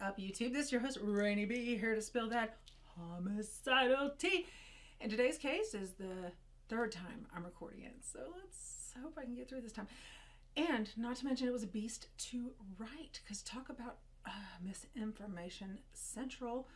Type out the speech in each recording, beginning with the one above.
up, YouTube? This is your host, Ranee B, here to spill that homicidal tea. And today's case is the third time I'm recording it, so let's hope I can get through this time. And not to mention, it was a beast to write, because talk about misinformation central.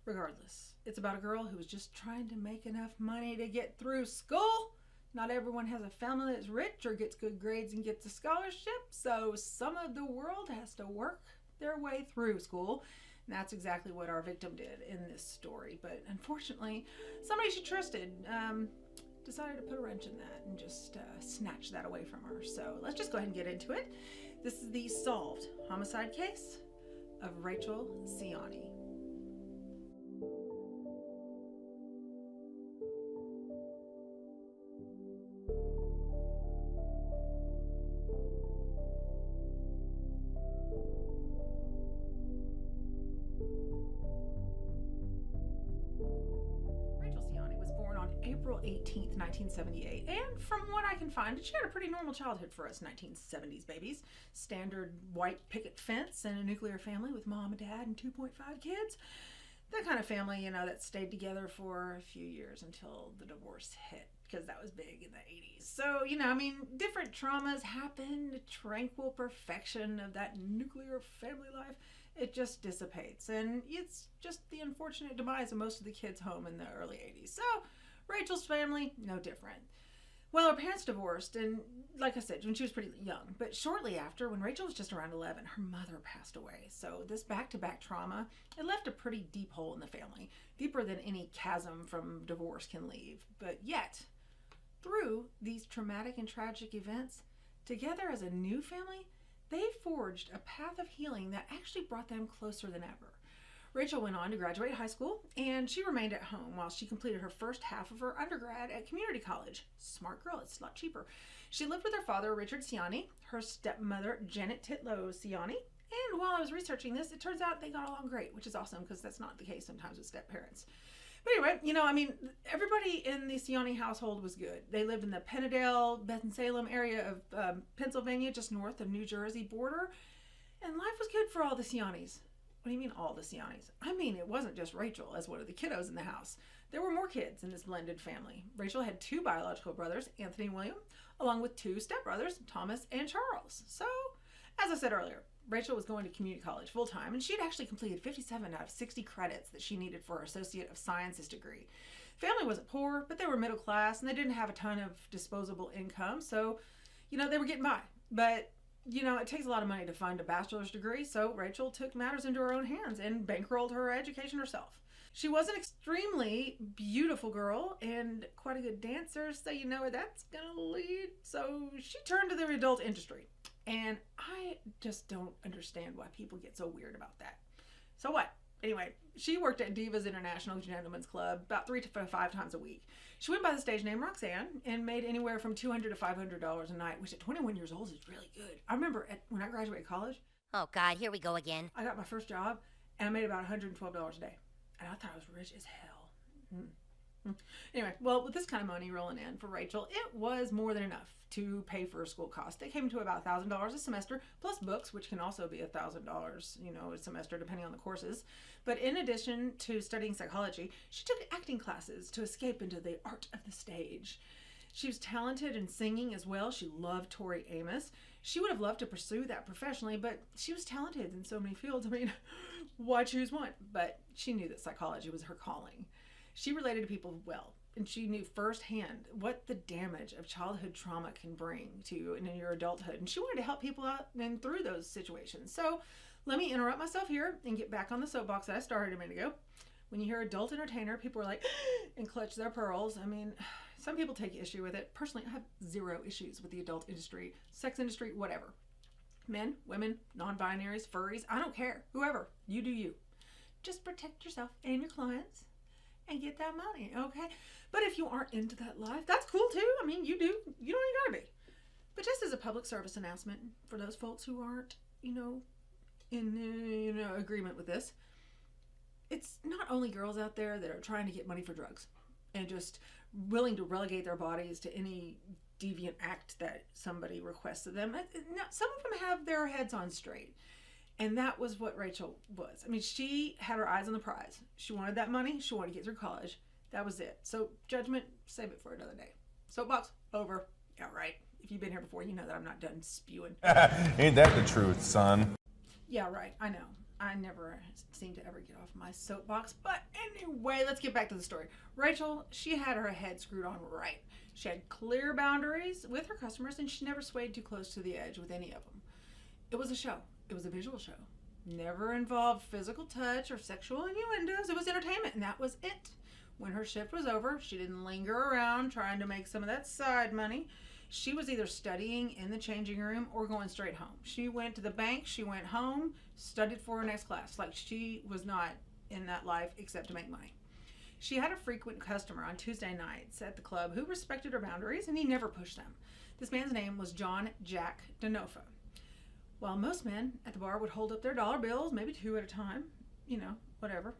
Regardless, it's about a girl who was just trying to make enough money to get through school. Not everyone has a family that's rich or gets good grades and gets a scholarship, so some of the world has to work their way through school. And that's exactly what our victim did in this story. But unfortunately, somebody she trusted decided to put a wrench in that and just snatch that away from her. So let's just go ahead and get into it. This is the solved homicide case of Rachel Siani. April 18th, 1978, and from what I can find, she had a pretty normal childhood for us 1970s babies. Standard white picket fence and a nuclear family with mom and dad and 2.5 kids. That kind of family, that stayed together for a few years until the divorce hit, because that was big in the 80s. So, different traumas happen. The tranquil perfection of that nuclear family life, it just dissipates. And it's just the unfortunate demise of most of the kids home in the early 80s. So, Rachel's family, no different. Well, her parents divorced, and like I said, when she was pretty young. But shortly after, when Rachel was just around 11, her mother passed away. So this back-to-back trauma, it left a pretty deep hole in the family, deeper than any chasm from divorce can leave. But yet, through these traumatic and tragic events, together as a new family, they forged a path of healing that actually brought them closer than ever. Rachel went on to graduate high school, and she remained at home while she completed her first half of her undergrad at community college. Smart girl, it's a lot cheaper. She lived with her father, Richard Siani, her stepmother, Janet Titlow Siani, and while I was researching this, it turns out they got along great, which is awesome because that's not the case sometimes with step-parents. But anyway, everybody in the Siani household was good. They lived in the Pennadale, Beth-Salem area of Pennsylvania, just north of New Jersey border, and life was good for all the Sianis. What do you mean all the Sianis? It wasn't just Rachel as one of the kiddos in the house. There were more kids in this blended family. Rachel had two biological brothers, Anthony and William, along with two stepbrothers, Thomas and Charles. So, as I said earlier, Rachel was going to community college full-time, and she'd actually completed 57 out of 60 credits that she needed for her Associate of Sciences degree. Family wasn't poor, but they were middle class, and they didn't have a ton of disposable income, so, they were getting by. But it takes a lot of money to fund a bachelor's degree, so Rachel took matters into her own hands and bankrolled her education herself. She was an extremely beautiful girl and quite a good dancer, so you know where that's gonna lead. So she turned to the adult industry, and I just don't understand why people get so weird about that. So what? Anyway, she worked at Divas International Gentlemen's Club about 3 to 5 times a week. She went by the stage name Roxanne and made anywhere from $200 to $500 a night, which at 21 years old is really good. I remember when I graduated college. Oh, God, here we go again. I got my first job, and I made about $112 a day. And I thought I was rich as hell. Anyway, well, with this kind of money rolling in for Rachel, it was more than enough to pay for her school costs. They came to about $1,000 a semester, plus books, which can also be $1,000, a semester, depending on the courses. But in addition to studying psychology, she took acting classes to escape into the art of the stage. She was talented in singing as well. She loved Tori Amos. She would have loved to pursue that professionally, but she was talented in so many fields. Why choose one? But she knew that psychology was her calling. She related to people well, and she knew firsthand what the damage of childhood trauma can bring to you in your adulthood. And she wanted to help people out and through those situations. So let me interrupt myself here and get back on the soapbox that I started a minute ago. When you hear adult entertainer, people are like, and clutch their pearls. Some people take issue with it. Personally, I have zero issues with the adult industry, sex industry, whatever. Men, women, non-binaries, furries, I don't care. Whoever, you do you. Just protect yourself and your clients and get that money, okay? But if you aren't into that life, that's cool too. You do. You don't even gotta be. But just as a public service announcement for those folks who aren't, in agreement with this, it's not only girls out there that are trying to get money for drugs and just willing to relegate their bodies to any deviant act that somebody requests of them. No, some of them have their heads on straight. And that was what Rachel was. I mean, she had her eyes on the prize. She wanted that money. She wanted to get through college. That was it. So judgment, save it for another day. Soapbox, over. Yeah, right. If you've been here before, you know that I'm not done spewing. Ain't that the truth, son? Yeah, right. I know. I never seem to ever get off my soapbox. But anyway, let's get back to the story. Rachel, she had her head screwed on right. She had clear boundaries with her customers, and she never swayed too close to the edge with any of them. It was a show. It was a visual show. Never involved physical touch or sexual innuendos. It was entertainment, and that was it. When her shift was over, she didn't linger around trying to make some of that side money. She was either studying in the changing room or going straight home. She went to the bank, she went home, studied for her next class. Like, she was not in that life except to make money. She had a frequent customer on Tuesday nights at the club who respected her boundaries, and he never pushed them. This man's name was John Jack Denofa. While most men at the bar would hold up their dollar bills, maybe two at a time, whatever.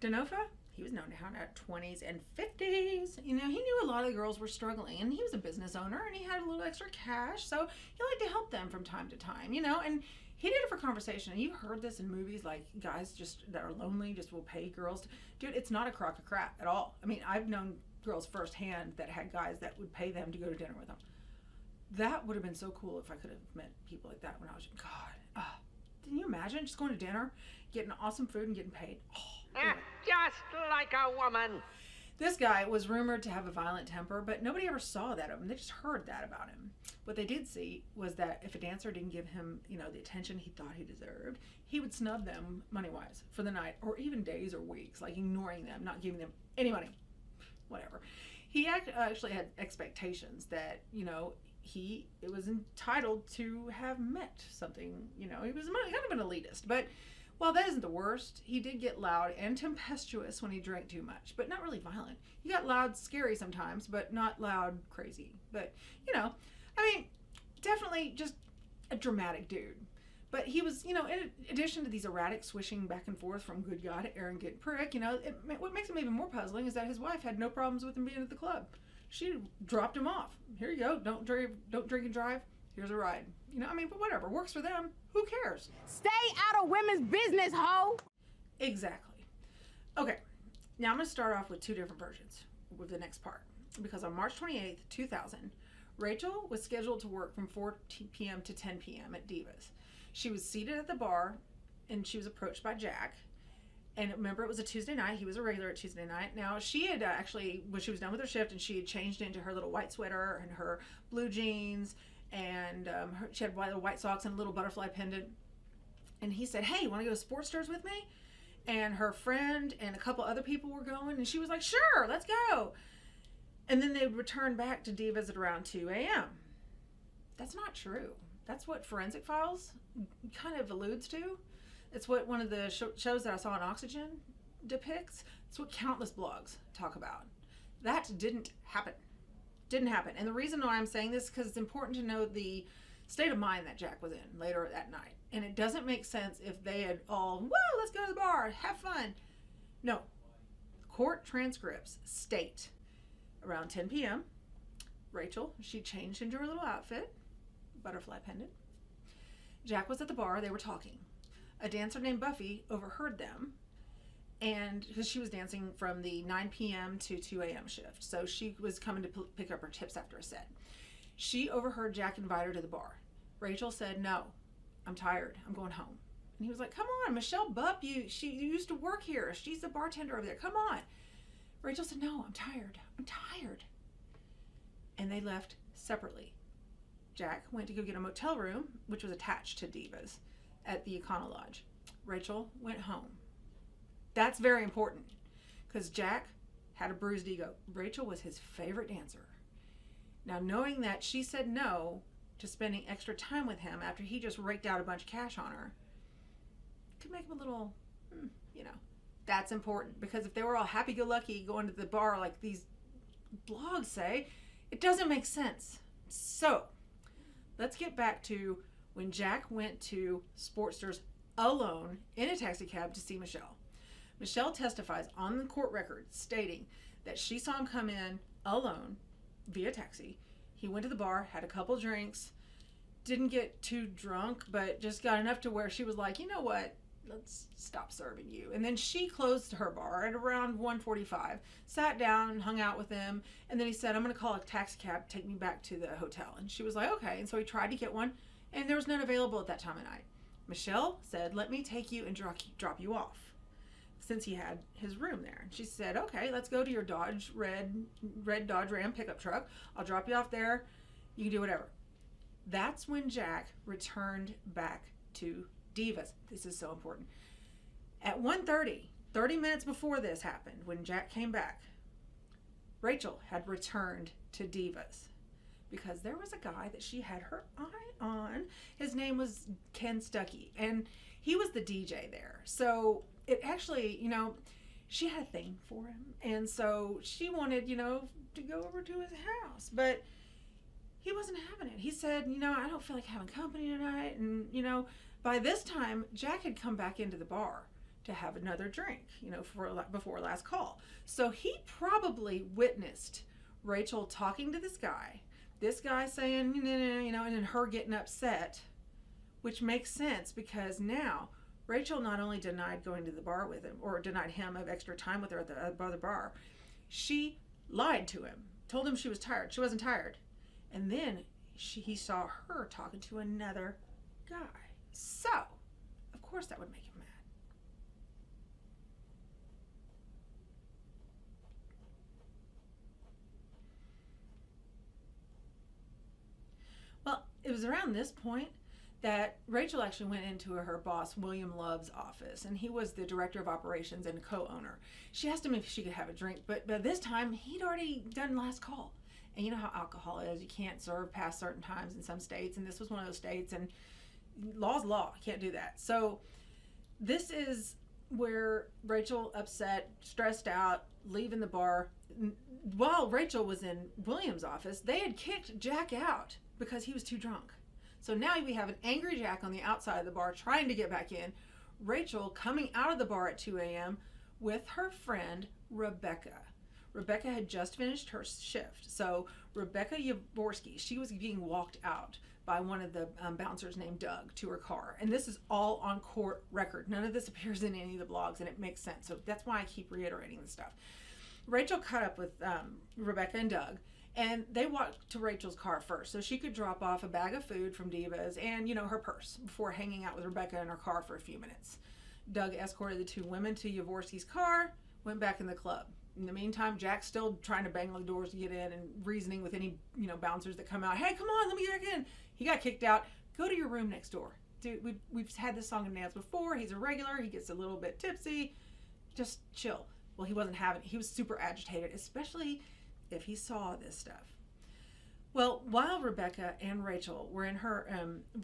Denofa, he was known to hand out 20s and 50s. He knew a lot of the girls were struggling, and he was a business owner, and he had a little extra cash, so he liked to help them from time to time, and he did it for conversation. And you've heard this in movies, like guys just that are lonely just will pay girls. Dude, it's not a crock of crap at all. I mean, I've known girls firsthand that had guys that would pay them to go to dinner with them. That would have been so cool if I could have met people like that when I was, God, can you imagine just going to dinner, getting awesome food and getting paid? Anyway. Just like a woman. This guy was rumored to have a violent temper, but nobody ever saw that of him. They just heard that about him. What they did see was that if a dancer didn't give him, the attention he thought he deserved, he would snub them money-wise for the night, or even days or weeks, like ignoring them, not giving them any money, whatever. He actually had expectations that, he was entitled to have met something, he was kind of an elitist. But while that isn't the worst, he did get loud and tempestuous when he drank too much, but not really violent. He got loud, scary sometimes, but not loud, crazy. But, definitely just a dramatic dude. But he was, in addition to these erratic swishing back and forth from good guy to arrogant prick, what makes him even more puzzling is that his wife had no problems with him being at the club. She dropped him off. Here you go. Don't drink and drive. Here's a ride. But whatever. Works for them. Who cares? Stay out of women's business, ho! Exactly. Okay. Now I'm going to start off with two different versions with the next part. Because on March 28th, 2000, Rachel was scheduled to work from 4 p.m. to 10 p.m. at Divas. She was seated at the bar, and she was approached by Jack. And remember, it was a Tuesday night. He was a regular at Tuesday night. Now, she had actually, when she was done with her shift, and she had changed into her little white sweater and her blue jeans, and she had little white socks and a little butterfly pendant. And he said, hey, want to go to Sports Stores with me? And her friend and a couple other people were going, and she was like, sure, let's go. And then they would return back to Divas at around 2 a.m. That's not true. That's what Forensic Files kind of alludes to. It's what one of the shows that I saw on Oxygen depicts. It's what countless blogs talk about. That didn't happen. Didn't happen. And the reason why I'm saying this is because it's important to know the state of mind that Jack was in later that night. And it doesn't make sense if they had all, whoa, let's go to the bar, have fun. No. Court transcripts state around 10 p.m., Rachel, she changed into her little outfit, butterfly pendant. Jack was at the bar. They were talking. A dancer named Buffy overheard them, and because she was dancing from the 9 p.m. to 2 a.m. shift, so she was coming to pick up her tips after a set. She overheard Jack invite her to the bar. Rachel said, no, I'm tired. I'm going home. And he was like, come on, Michelle Bupp, she used to work here. She's the bartender over there. Come on. Rachel said, no, I'm tired. I'm tired. And they left separately. Jack went to go get a motel room, which was attached to Divas, at the Econo Lodge. Rachel went home. That's very important, because Jack had a bruised ego. Rachel was his favorite dancer. Now, knowing that she said no to spending extra time with him after he just raked out a bunch of cash on her, could make him a little, that's important, because if they were all happy-go-lucky going to the bar like these blogs say, it doesn't make sense. So, let's get back to when Jack went to Sports Stores alone in a taxi cab to see Michelle. Michelle testifies on the court record stating that she saw him come in alone via taxi. He went to the bar, had a couple drinks, didn't get too drunk, but just got enough to where she was like, you know what? Let's stop serving you. And then she closed her bar at around 1:45, sat down, hung out with him, and then he said, I'm going to call a taxi cab, take me back to the hotel. And she was like, okay. And so he tried to get one, and there was none available at that time of night. Michelle said, let me take you and drop you off, since he had his room there. And she said, okay, let's go to your red Dodge Ram pickup truck. I'll drop you off there. You can do whatever. That's when Jack returned back to Divas. This is so important. At 1:30, 30 minutes before this happened, when Jack came back, Rachel had returned to Divas because there was a guy that she had her eye on. His name was Ken Stuckey, and he was the DJ there. So it actually, she had a thing for him, and so she wanted, to go over to his house, but he wasn't having it. He said, I don't feel like having company tonight, and, by this time, Jack had come back into the bar to have another drink, before last call. So he probably witnessed Rachel talking to this guy saying, and then her getting upset, which makes sense because now Rachel not only denied going to the bar with him or denied him of extra time with her at the other bar, she lied to him, told him she was tired. She wasn't tired. And then he saw her talking to another guy. So, of course that would make him mad. Well, it was around this point that Rachel actually went into her boss, William Love's office, and he was the director of operations and co-owner. She asked him if she could have a drink, but by this time, he'd already done last call. And you know how alcohol is. You can't serve past certain times in some states, and this was one of those states, and law's law. Can't do that. So this is where Rachel, upset, stressed out, leaving the bar. While Rachel was in William's office, they had kicked Jack out because he was too drunk. So now we have an angry Jack on the outside of the bar trying to get back in. Rachel coming out of the bar at 2 a.m. with her friend Rebecca. Rebecca had just finished her shift. So Rebecca Yavorski, she was being walked out by one of the bouncers named Doug to her car. And this is all on court record. None of this appears in any of the blogs, and it makes sense. So that's why I keep reiterating this stuff. Rachel caught up with Rebecca and Doug, and they walked to Rachel's car first so she could drop off a bag of food from Divas and, her purse before hanging out with Rebecca in her car for a few minutes. Doug escorted the two women to Yavorski's car, went back in the club. In the meantime, Jack's still trying to bang on the doors to get in and reasoning with any, bouncers that come out. Hey, come on, let me get back in. He got kicked out. Go to your room next door. Dude, we've had this song and dance before. He's a regular. He gets a little bit tipsy. Just chill. Well, he wasn't having it. He was super agitated, especially if he saw this stuff. Well, while Rebecca and Rachel were in her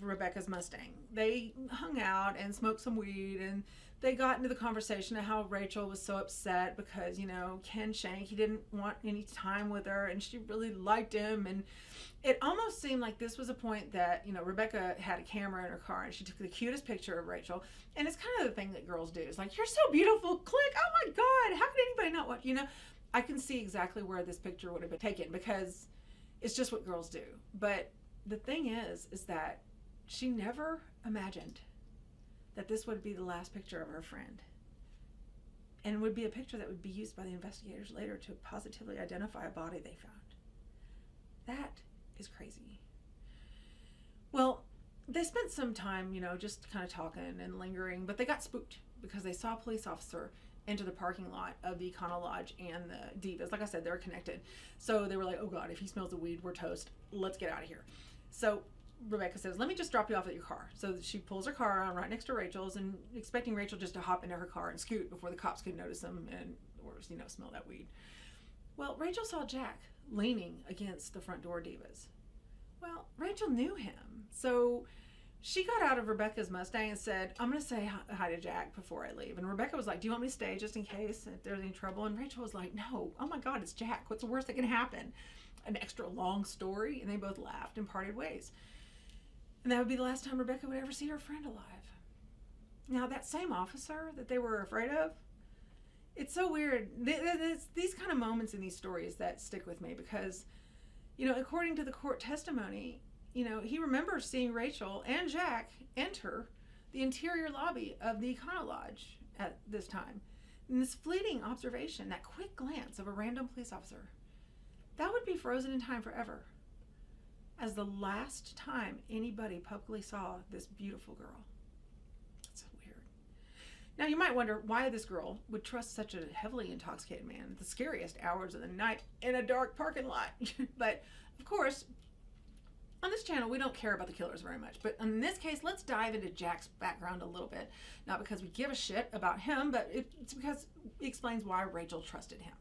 Rebecca's Mustang, they hung out and smoked some weed, and they got into the conversation of how Rachel was so upset because, Ken Shank, he didn't want any time with her, and she really liked him. And it almost seemed like this was a point that, Rebecca had a camera in her car, and she took the cutest picture of Rachel. And it's kind of the thing that girls do. It's like, you're so beautiful, click, oh my God, how could anybody not watch, I can see exactly where this picture would have been taken because it's just what girls do. But the thing is that she never imagined that this would be the last picture of her friend, and would be a picture that would be used by the investigators later to positively identify a body they found. That is crazy. Well, they spent some time, just kind of talking and lingering, but they got spooked because they saw a police officer enter the parking lot of the Econo Lodge and the Divas. Like I said, they're connected. So they were like, oh God, if he smells the weed, we're toast. Let's get out of here. So Rebecca says, let me just drop you off at your car. So she pulls her car around right next to Rachel's and expecting Rachel just to hop into her car and scoot before the cops could notice them and, or, smell that weed. Well, Rachel saw Jack leaning against the front door Divas. Well, Rachel knew him. So she got out of Rebecca's Mustang and said, I'm going to say hi to Jack before I leave. And Rebecca was like, do you want me to stay just in case if there's any trouble? And Rachel was like, no, oh my God, it's Jack. What's the worst that can happen? An extra long story. And they both laughed and parted ways. And that would be the last time Rebecca would ever see her friend alive. Now, that same officer that they were afraid of, it's so weird. It's these kind of moments in these stories that stick with me because, according to the court testimony, he remembers seeing Rachel and Jack enter the interior lobby of the Econo Lodge at this time. And this fleeting observation, that quick glance of a random police officer, that would be frozen in time forever as the last time anybody publicly saw this beautiful girl. That's so weird. Now, you might wonder why this girl would trust such a heavily intoxicated man at the scariest hours of the night in a dark parking lot. But, of course, on this channel, we don't care about the killers very much. But in this case, let's dive into Jack's background a little bit. Not because we give a shit about him, but it's because it explains why Rachel trusted him.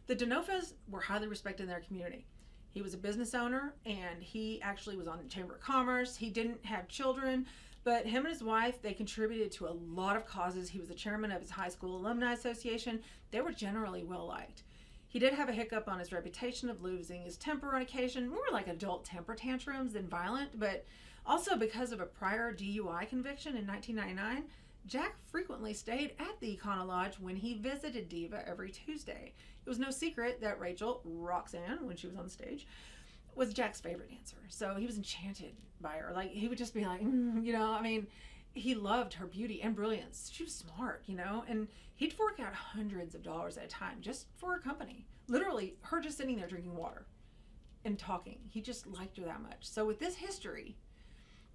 The Denofas were highly respected in their community. He was a business owner, and he actually was on the Chamber of Commerce. He didn't have children, but him and his wife, they contributed to a lot of causes. He was the chairman of his high school alumni association. They were generally well liked. He did have a hiccup on his reputation of losing his temper on occasion, more like adult temper tantrums than violent, but also because of a prior DUI conviction in 1999, Jack frequently stayed at the Econo Lodge when he visited Diva every Tuesday. It was no secret that Rachel, Roxanne, when she was on stage, was Jack's favorite dancer. So he was enchanted by her. Like, he would just be like, he loved her beauty and brilliance. She was smart, and he'd fork out hundreds of dollars at a time just for her company. Literally, her just sitting there drinking water and talking. He just liked her that much. So with this history,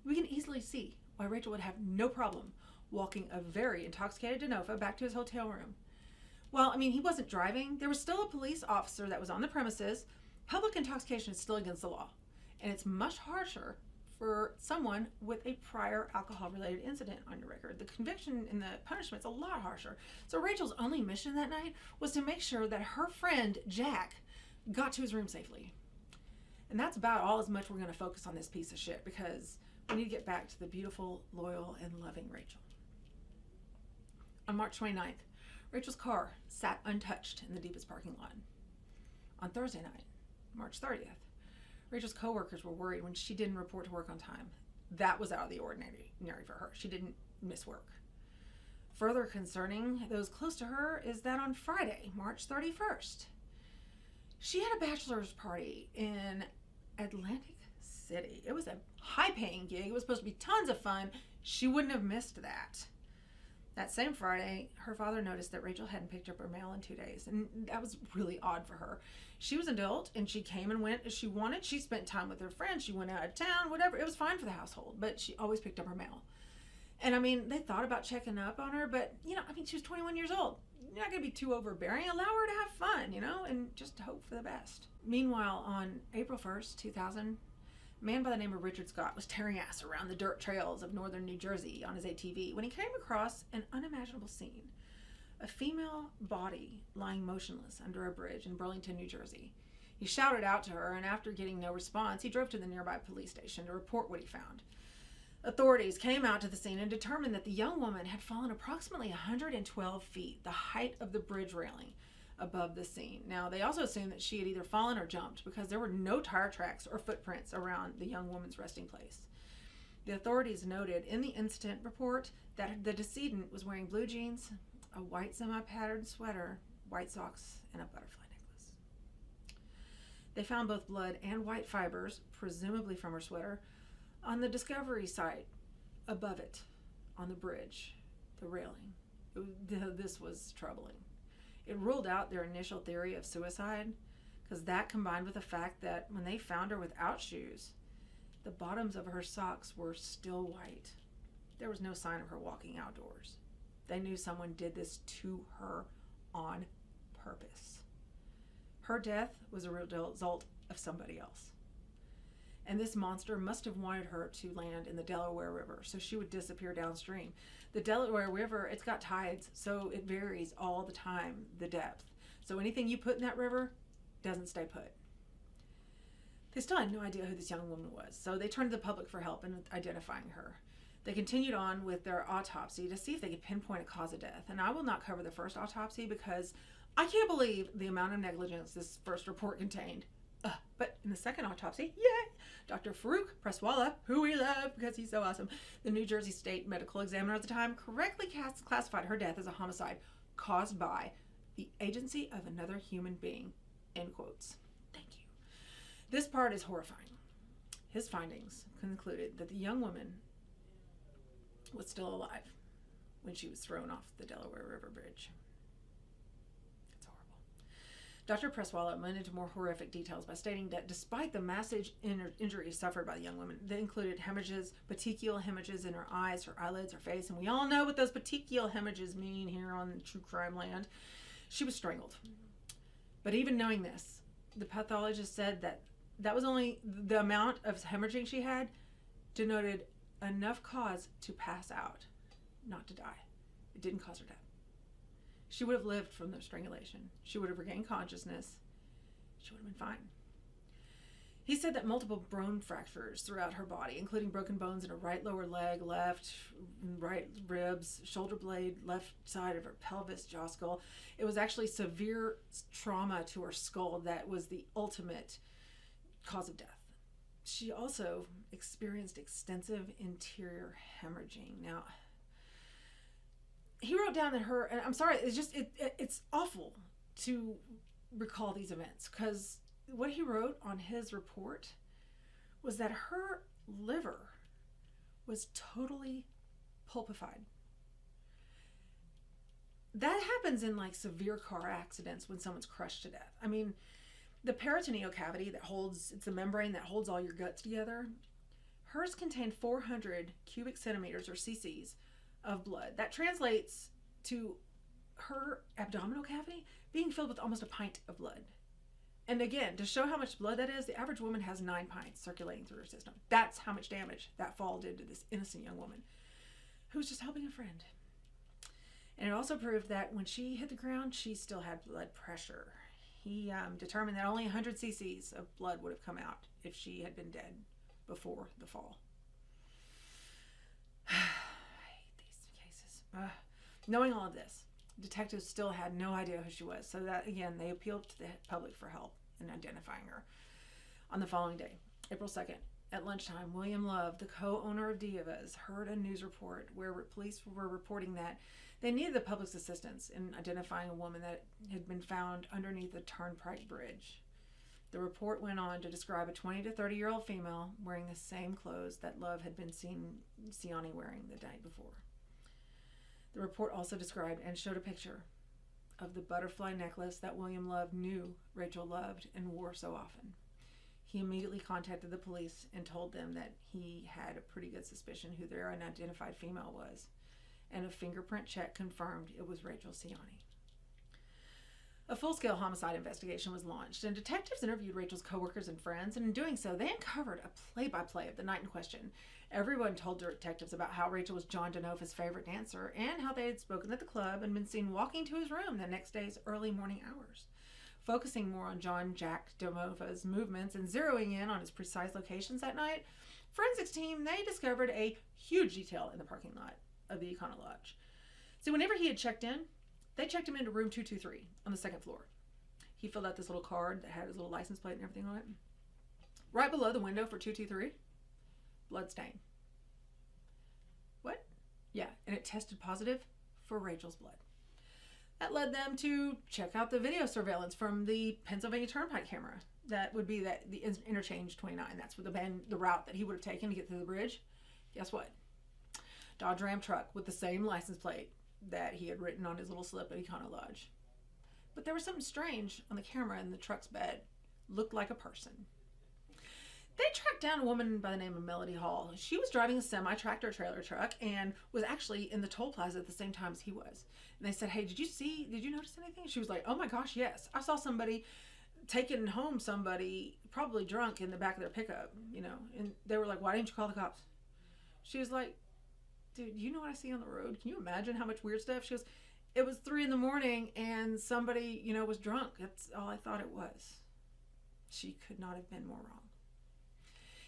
we can easily see why Rachel would have no problem walking a very intoxicated Denofa back to his hotel room. Well, he wasn't driving. There was still a police officer that was on the premises. Public intoxication is still against the law, and it's much harsher for someone with a prior alcohol-related incident on your record. The conviction and the punishment's a lot harsher. So Rachel's only mission that night was to make sure that her friend, Jack, got to his room safely. And that's about all as much we're going to focus on this piece of shit, because we need to get back to the beautiful, loyal, and loving Rachel. On March 29th, Rachel's car sat untouched in the Divas parking lot. On Thursday night, March 30th, Rachel's coworkers were worried when she didn't report to work on time. That was out of the ordinary for her. She didn't miss work. Further concerning those close to her is that on Friday, March 31st, she had a bachelor's party in Atlantic City. It was a high-paying gig. It was supposed to be tons of fun. She wouldn't have missed that. That same Friday, her father noticed that Rachel hadn't picked up her mail in 2 days, and that was really odd for her. She was an adult, and she came and went as she wanted. She spent time with her friends. She went out of town, whatever. It was fine for the household, but she always picked up her mail. And, they thought about checking up on her, but, she was 21 years old. You're not going to be too overbearing. Allow her to have fun, and just hope for the best. Meanwhile, on April 1st, 2000, a man by the name of Richard Scott was tearing ass around the dirt trails of northern New Jersey on his ATV when he came across an unimaginable scene. A female body lying motionless under a bridge in Burlington, New Jersey. He shouted out to her, and after getting no response, he drove to the nearby police station to report what he found. Authorities came out to the scene and determined that the young woman had fallen approximately 112 feet, the height of the bridge railing, above the scene. Now, they also assumed that she had either fallen or jumped because there were no tire tracks or footprints around the young woman's resting place. The authorities noted in the incident report that the decedent was wearing blue jeans, a white semi-patterned sweater, white socks, and a butterfly necklace. They found both blood and white fibers, presumably from her sweater, on the discovery site above it, on the bridge, the railing. This was troubling. It ruled out their initial theory of suicide, because that combined with the fact that when they found her without shoes, the bottoms of her socks were still white. There was no sign of her walking outdoors. They knew someone did this to her on purpose. Her death was a result of somebody else. And this monster must have wanted her to land in the Delaware River so she would disappear downstream. The Delaware River, it's got tides, so it varies all the time, the depth. So anything you put in that river doesn't stay put. They still had no idea who this young woman was, so they turned to the public for help in identifying her. They continued on with their autopsy to see if they could pinpoint a cause of death. And I will not cover the first autopsy because I can't believe the amount of negligence this first report contained. But in the second autopsy, yay! Dr. Farouk Presswala, who we love because he's so awesome, the New Jersey State Medical Examiner at the time, correctly classified her death as a homicide caused by the agency of another human being, end quotes. Thank you. This part is horrifying. His findings concluded that the young woman was still alive when she was thrown off the Delaware River Bridge. It's horrible. Dr. Presswalla went into more horrific details by stating that despite the massive injuries suffered by the young woman, they included hemorrhages, petechial hemorrhages in her eyes, her eyelids, her face, and we all know what those petechial hemorrhages mean here on True Crime Land. She was strangled. But even knowing this, the pathologist said that that was only the amount of hemorrhaging she had denoted enough cause to pass out, not to die. It didn't cause her death. She would have lived from the strangulation. She would have regained consciousness. She would have been fine. He said that multiple bone fractures throughout her body, including broken bones in her right lower leg, left, right ribs, shoulder blade, left side of her pelvis, jaw skull. It was actually severe trauma to her skull that was the ultimate cause of death. She also experienced extensive interior hemorrhaging. Now, he wrote down that her, and I'm sorry, it's awful to recall these events, because what he wrote on his report was that her liver was totally pulpified. That happens in like severe car accidents when someone's crushed to death. I mean, the peritoneal cavity it's the membrane that holds all your guts together. Hers contained 400 cubic centimeters or cc's of blood. That translates to her abdominal cavity being filled with almost a pint of blood. And again, to show how much blood that is, the average woman has 9 pints circulating through her system. That's how much damage that fall did to this innocent young woman who was just helping a friend. And it also proved that when she hit the ground, she still had blood pressure. He determined that only 100 cc's of blood would have come out if she had been dead before the fall. I hate these cases. Knowing all of this, detectives still had no idea who she was. So that, again, they appealed to the public for help in identifying her. On the following day, April 2nd, at lunchtime, William Love, the co-owner of Divas, heard a news report where police were reporting that they needed the public's assistance in identifying a woman that had been found underneath the Turnpike Bridge. The report went on to describe a 20 to 30-year-old female wearing the same clothes that Love had been seen Siani wearing the night before. The report also described and showed a picture of the butterfly necklace that William Love knew Rachel loved and wore so often. He immediately contacted the police and told them that he had a pretty good suspicion who their unidentified female was, and a fingerprint check confirmed it was Rachel Siani. A full-scale homicide investigation was launched, and detectives interviewed Rachel's coworkers and friends, and in doing so, they uncovered a play-by-play of the night in question. Everyone told detectives about how Rachel was John DeNofa's favorite dancer, and how they had spoken at the club and been seen walking to his room the next day's early morning hours. Focusing more on John Jack DeNofa's movements and zeroing in on his precise locations that night, forensics team, they discovered a huge detail in the parking lot of the Econo Lodge. So whenever he had checked in, they checked him into room 223 on the second floor. He filled out this little card that had his little license plate and everything on it. Right below the window for 223, blood stain. What? Yeah, and it tested positive for Rachel's blood. That led them to check out the video surveillance from the Pennsylvania Turnpike camera. That would be the interchange 29. That's the route that he would have taken to get through the bridge. Guess what? Dodge Ram truck with the same license plate that he had written on his little slip at Econo Lodge. But there was something strange on the camera in the truck's bed. Looked like a person. They tracked down a woman by the name of Melody Hall. She was driving a semi-tractor trailer truck and was actually in the toll plaza at the same time as he was. And they said, hey, did you notice anything? She was like, oh my gosh, yes. I saw somebody taking home somebody, probably drunk, in the back of their pickup, And they were like, why didn't you call the cops? She was like, dude, you know what I see on the road? Can you imagine how much weird stuff? She goes, it was 3 a.m. and somebody, was drunk. That's all I thought it was. She could not have been more wrong.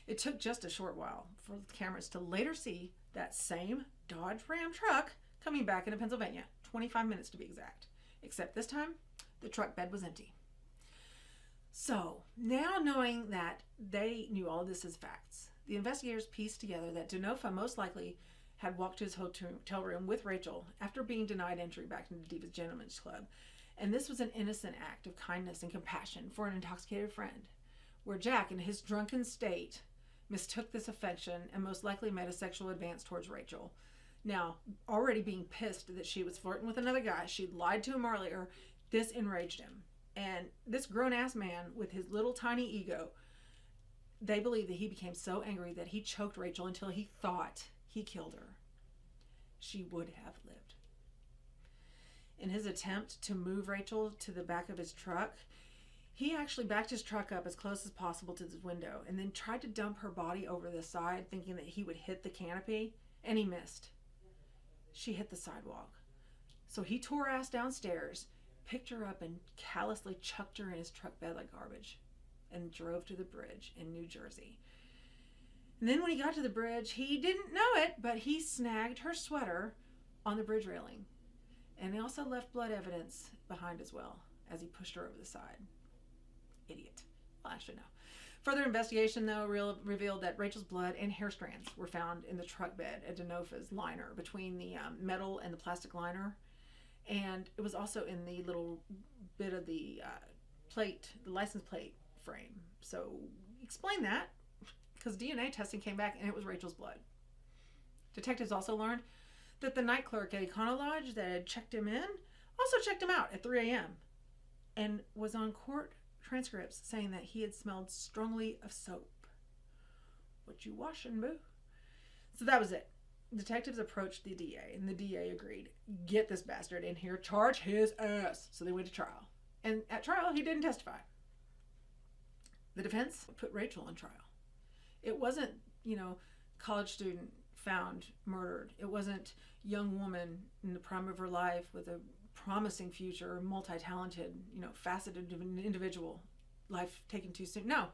It took just a short while for the cameras to later see that same Dodge Ram truck coming back into Pennsylvania, 25 minutes to be exact. Except this time, the truck bed was empty. So, now knowing that they knew all of this as facts, the investigators pieced together that DeNofa most likely had walked to his hotel room with Rachel after being denied entry back into Divas Gentlemen's Club. And this was an innocent act of kindness and compassion for an intoxicated friend, where Jack, in his drunken state, mistook this affection and most likely made a sexual advance towards Rachel. Now, already being pissed that she was flirting with another guy, she'd lied to him earlier, this enraged him. And this grown-ass man with his little tiny ego, they believe that he became so angry that he choked Rachel until he thought he killed her. She would have lived. In his attempt to move Rachel to the back of his truck, he actually backed his truck up as close as possible to the window and then tried to dump her body over the side, thinking that he would hit the canopy, and he missed. She hit the sidewalk. So he tore ass downstairs, picked her up, and callously chucked her in his truck bed like garbage and drove to the bridge in New Jersey. And then when he got to the bridge, he didn't know it, but he snagged her sweater on the bridge railing. And he also left blood evidence behind as well as he pushed her over the side. Idiot. Well, actually, no. Further investigation, though, revealed that Rachel's blood and hair strands were found in the truck bed at Denofa's liner between the metal and the plastic liner. And it was also in the little bit of the plate, the license plate frame. So explain that, because DNA testing came back and it was Rachel's blood. Detectives also learned that the night clerk at Econo Lodge that had checked him in also checked him out at 3 a.m. and was on court transcripts saying that he had smelled strongly of soap. What you washing, boo? So that was it. Detectives approached the DA, and the DA agreed. Get this bastard in here, charge his ass. So they went to trial. And at trial, he didn't testify. The defense put Rachel on trial. It wasn't, college student found murdered. It wasn't young woman in the prime of her life with a promising future, multi-talented, faceted individual, life taken too soon. No,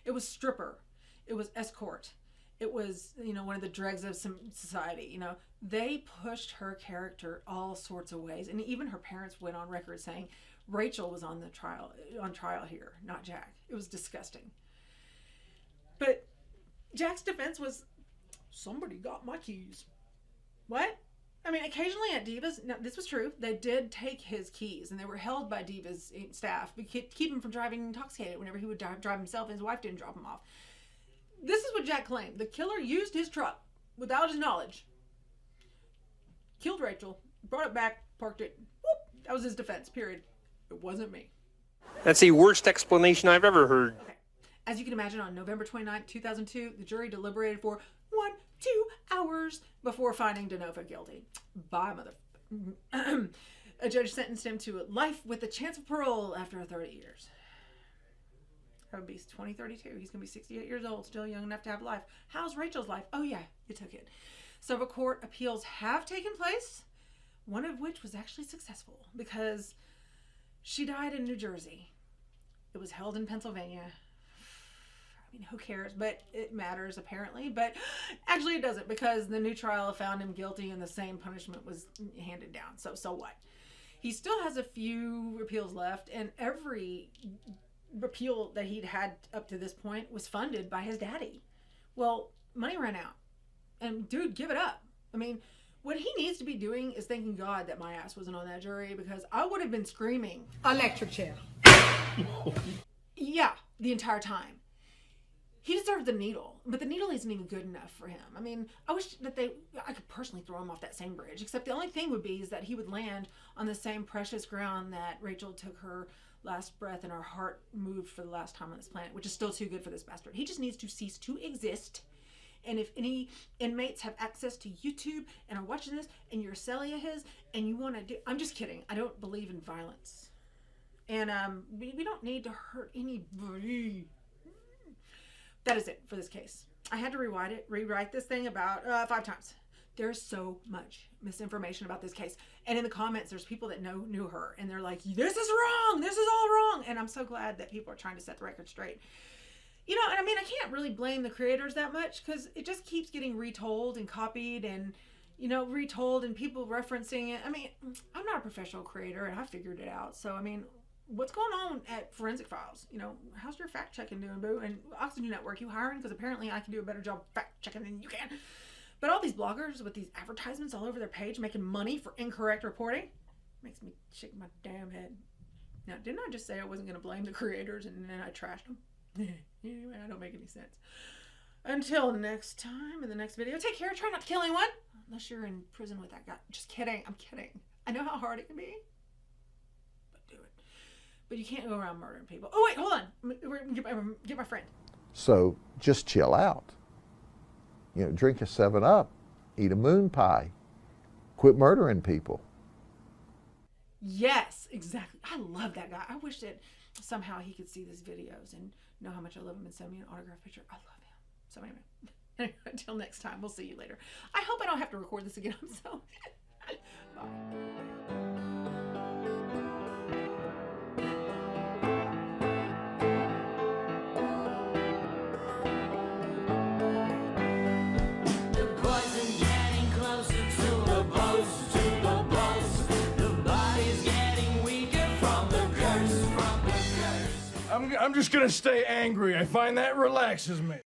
it was stripper. It was escort. It was, one of the dregs of some society. They pushed her character all sorts of ways. And even her parents went on record saying Rachel was on trial here, not Jack. It was disgusting. But Jack's defense was, somebody got my keys. What? I mean, occasionally at Diva's, now this was true, they did take his keys and they were held by Diva's staff to keep him from driving intoxicated whenever he would drive himself and his wife didn't drop him off. This is what Jack claimed. The killer used his truck without his knowledge, killed Rachel, brought it back, parked it. Whoop, that was his defense, period. It wasn't me. That's the worst explanation I've ever heard. Okay. As you can imagine, on November 29, 2002, the jury deliberated for 2 hours before finding Denofa guilty. Bye, mother. A judge sentenced him to life with a chance of parole after 30 years. That would be 2032. He's going to be 68 years old, still young enough to have life. How's Rachel's life? Oh, yeah, you took it. Several court appeals have taken place, one of which was actually successful because she died in New Jersey. It was held in Pennsylvania. I mean, who cares? But it matters, apparently. But actually it doesn't, because the new trial found him guilty and the same punishment was handed down. So what? He still has a few appeals left, and every appeal that he'd had up to this point was funded by his daddy. Well, money ran out. And dude, give it up. I mean, what he needs to be doing is thanking God that my ass wasn't on that jury, because I would have been screaming, electric chair. Yeah, the entire time. He deserved the needle, but the needle isn't even good enough for him. I mean, I wish that I could personally throw him off that same bridge, except the only thing would be is that he would land on the same precious ground that Rachel took her last breath and her heart moved for the last time on this planet, which is still too good for this bastard. He just needs to cease to exist. And if any inmates have access to YouTube and are watching this and you're a cellie of his and you want to do, I'm just kidding. I don't believe in violence. And we don't need to hurt anybody. That is it for this case. I had to rewrite this thing about 5 times. There's so much misinformation about this case. And in the comments, there's people that knew her. And they're like, this is wrong. This is all wrong. And I'm so glad that people are trying to set the record straight. And I mean, I can't really blame the creators that much, because it just keeps getting retold and copied and, retold and people referencing it. I mean, I'm not a professional creator and I figured it out. So, I mean, what's going on at Forensic Files? How's your fact checking doing, boo? And Oxygen Network, you hiring? Because apparently I can do a better job fact checking than you can. But all these bloggers with these advertisements all over their page making money for incorrect reporting makes me shake my damn head. Now, didn't I just say I wasn't going to blame the creators and then I trashed them? Anyway, I don't make any sense. Until next time, in the next video, take care. Try not to kill anyone. Unless you're in prison with that guy. Just kidding. I'm kidding. I know how hard it can be. But do it. But you can't go around murdering people. Oh, wait, hold on. Get my friend. So just chill out. You know, drink a 7-Up, eat a moon pie, quit murdering people. Yes, exactly. I love that guy. I wish that somehow he could see these videos and know how much I love him and send me an autograph picture. I love him. So anyway, until next time, we'll see you later. I hope I don't have to record this again. I'm so... Bye. I'm just gonna stay angry. I find that relaxes me.